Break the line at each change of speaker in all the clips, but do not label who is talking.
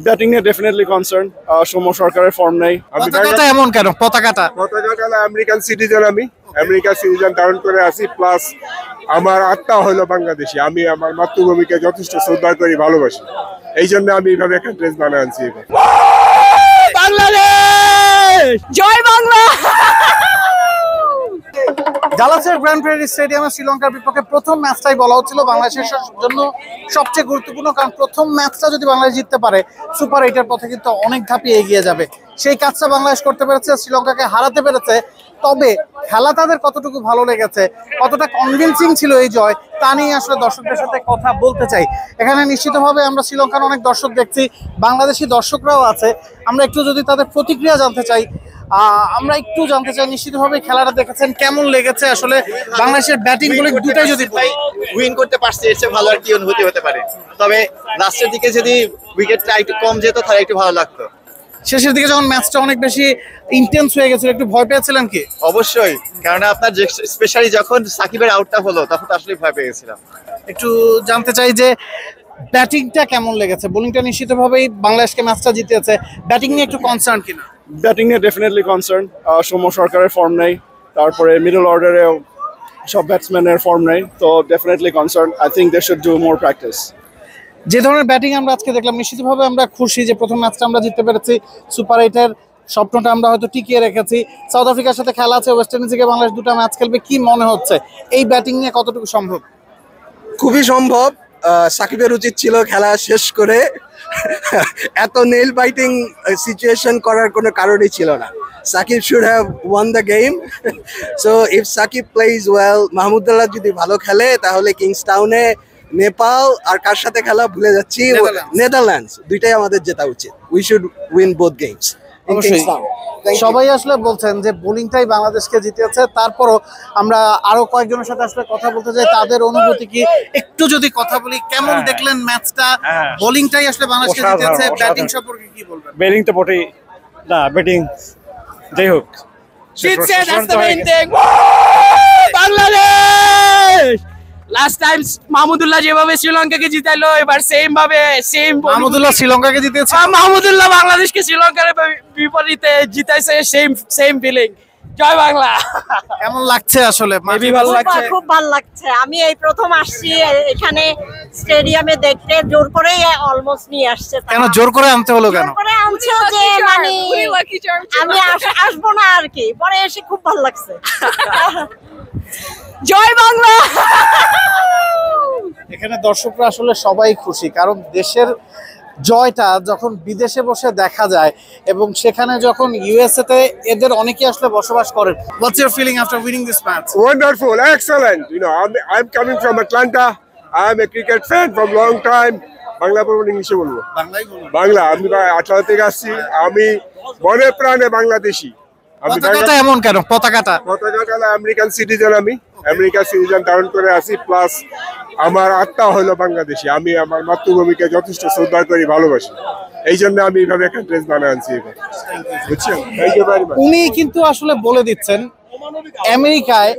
Batting নিয়ে definitely concern. Soumya সরকারের form নাই।
পতাকাটা এমন কেন? পতাকাটা
আমেরিকান সিটিজেন, আমি আমেরিকান সিটিজেন ধারণ করে আছি, প্লাস আমার আত্মা হলো বাংলাদেশি। আমি আমার মাতৃভূমিকে যথেষ্ট শ্রদ্ধা করি, ভালোবাসি, এই জন্য আমি এইভাবে একটা ড্রেস বানিয়ে আনছি।
বাংলাদেশ জয় বাংলা। ডালাসের গ্র্যান্ড প্রেরি স্টেডিয়ামে শ্রীলঙ্কার বিপক্ষে প্রথম ম্যাচটাই বলা হচ্ছিল বাংলাদেশের জন্য সবচেয়ে গুরুত্বপূর্ণ, কারণ প্রথম ম্যাচটা যদি বাংলাদেশ জিততে পারে সুপার 8-এর পথে কিন্তু অনেক ধাপে এগিয়ে যাবে। সেই কাজটা বাংলাদেশ করতে পেরেছে, শ্রীলঙ্কাকে হারাতে পেরেছে। তবে খেলা তাদের কতটুকু ভালো লেগেছে, কতটা কনভিন্সিং ছিল এই জয়, তা নিয়ে আসলে দর্শকদের সাথে কথা বলতে চাই। এখানে নিশ্চিতভাবে আমরা শ্রীলঙ্কার অনেক দর্শক দেখছি, বাংলাদেশি দর্শকরাও আছে। আমরা একটু যদি তাদের প্রতিক্রিয়া জানতে চাই, নিশ্চিতভাবে খেলাটা দেখেছেন, কেমন লেগেছে আসলে বাংলাদেশের ব্যাটিং বোলিং দুটাই যদি
উইন করতে পারছে এর চেয়ে ভালো আর কি অনুভূতি হতে পারে। তবে লাস্টের দিকে যদি উইকেটটা একটু কম যেত তাহলে একটু ভালো লাগতো।
শেষের দিকে যখন ম্যাচটা অনেক বেশি ইন্টেন্স হয়ে গেছিল, একটু ভয় পেয়েছিলেন কি?
অবশ্যই, কারণ আপনার স্পেশালি যখন সাকিবের আউটটা হলো তখন তো আসলে ভয় পেয়ে গেছিলাম।
একটু জানতে চাই যে ব্যাটিংটা কেমন লেগেছে? বোলিংটা নিশ্চিতভাবেই বাংলাদেশকে ম্যাচটা জিতিয়েছে, ব্যাটিং নিয়ে একটু কনসার্ন কিনা?
ব্যাটিং নিয়ে ডেফিনেটলি কনসার্ন। সৌম্য সরকারের ফর্ম নাই, তারপরে মিডল অর্ডারেও সব ব্যাটসম্যানের ফর্ম নাই, তো definitely concern. I think they should do more practice.
যে ধরনের ব্যাটিং আমরা আজকে দেখলাম, নিশ্চিতভাবে আমরা খুশি যে প্রথম ম্যাচটা আমরা জিততে পেরেছি। সুপার 8-এর স্বপ্নটা আমরা হয়তো টিকিয়ে রেখেছি। সাউথ আফ্রিকার সাথে খেলা আছে, ওয়েস্ট ইন্ডিজে বাংলাদেশ দুটো ম্যাচ খেলবে। কি মনে হচ্ছে এই ব্যাটিং নিয়ে কতটুকু সম্ভব?
খুবই সম্ভব। সাকিবের উচিত ছিল খেলা শেষ করে এত নেল বাইটিং সিচুয়েশন করার কোনো কারণই ছিল না। Shakib should have won the game. So if Shakib plays well, Mahmudullah যদি ভালো খেলে তাহলে কিংসটাউনে নেপাল আর কার সাথে খেলা ভুলে যাচ্ছি, নেদারল্যান্ডস, দুইটাই আমাদের জেতা উচিত। We should win both games.
সবাই আসলে বলছেন যে বোলিংটাই বাংলাদেশকে জিতিয়েছে। তারপরও আমরা আরো কয়েকজনের সাথে আসলে কথা বলতে চাই, তাদের অনুভূতি কি একটু যদি কথা বলি। কেমন দেখলেন ম্যাচটা? বোলিংটাই আসলে বাংলাদেশকে জিতিয়েছে, ব্যাটিং সম্পর্কে কি বলবেন?
ব্যাটিং তো বটেই না, ব্যাটিং যাই হোক
জিতছে, that's the main thing. Bangladesh last time Mahmudullah যেভাবে শ্রীলঙ্কাকে জিতাইলো, এবার সেম
মাহমুদুল্লাহ শ্রীলঙ্কাকে জিতিয়েছে,
মাহমুদুল্লাহ বাংলাদেশকে শ্রীলঙ্কার বিপরীতে জিতাইছে। Same feeling. জয় বাংলা।
কেমন লাগছে আসলে?
ভালো লাগছে,
খুব ভালো লাগছে। আমি এই প্রথম আসছি এখানে স্টেডিয়ামে দেখতে, জোর করে অলমোস্ট নিয়ে আসছে।
কেন জোর করে আনতে হলো? কেন
করে আনছে যে মানে আমি আসবো না আর কি, পরে এসে খুব ভালো লাগছে।
জয় বাংলা।
এখানে দর্শকরা আসলে সবাই খুশি, কারণ দেশের জয়টা যখন বিদেশে বসে দেখা যায় এবং সেখানে যখন ইউএসএ তে এদের অনেকেই আসলে বসবাস করেন। What's your feeling after winning this match?
Wonderful, excellent. You know, I'm coming from Atlanta. I'm a cricket fan from long time. Bangla বলবো ইংলিশে বলবো? বাংলা। আমি আটলান্টা থেকে আসছি, আমি মনে প্রাণে বাংলাদেশি।
পতাকাটা এমন কেন? পতাকাটা
আমেরিকান সিটিজেন, আমি আমেরিকান সিটিজেন ধারণ করে আছি, প্লাস আমার আত্মা হলো বাংলাদেশি। আমি আমার মাতৃভূমিকে যথেষ্ট শ্রদ্ধা করি, ভালোবাসি, এই জন্য আমি এইভাবে একটা ড্রেস বানিয়ে আনছি। বুঝছেন?
উনি কিন্তু আসলে বলে দিচ্ছেন আমেরিকায়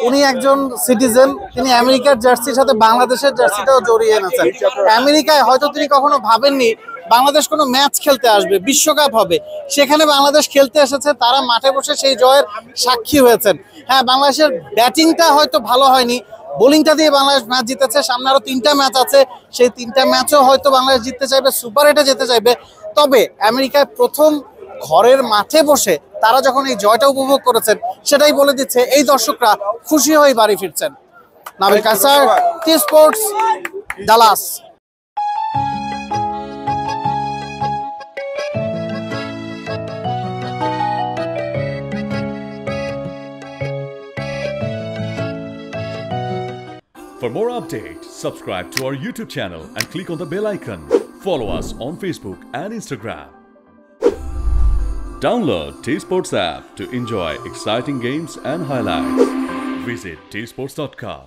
উনি একজন সিটিজেন, তিনি আমেরিকার জার্সির সাথে বাংলাদেশের জার্সিটাও জড়িয়ে এনেছেন। আমেরিকায় হয়তো তিনি কখনো ভাবেননি বাংলাদেশ কোনো ম্যাচ খেলতে আসবে, বিশ্বকাপ হবে, সেখানে বাংলাদেশ খেলতে এসেছে। তারা মাঠে বসে সেই জয়ের সাক্ষী হয়েছেন। হ্যাঁ, বাংলাদেশের ব্যাটিংটা হয়তো ভালো হয়নি, বোলিংটা দিয়ে বাংলাদেশ ম্যাচ জিতেছে। সামনে আরো 3টা ম্যাচ আছে, সেই 3টা ম্যাচও হয়তো বাংলাদেশ জিততে চাইবে, সুপার 8-এ যেতে চাইবে। তবে আমেরিকায় প্রথম ঘরের মাঠে বসে তারা যখন এই জয়টা উপভোগ করেছেন, সেটাই বলে দিচ্ছে এই দর্শকরা খুশি হয়ে বাড়ি ফিরছেন। Nabil Kasar, T sports, Dallas.
For more updates, subscribe to our YouTube channel and click on the bell icon. Follow us on Facebook and Instagram. Download T-Sports app to enjoy exciting games and highlights. Visit tsports.com.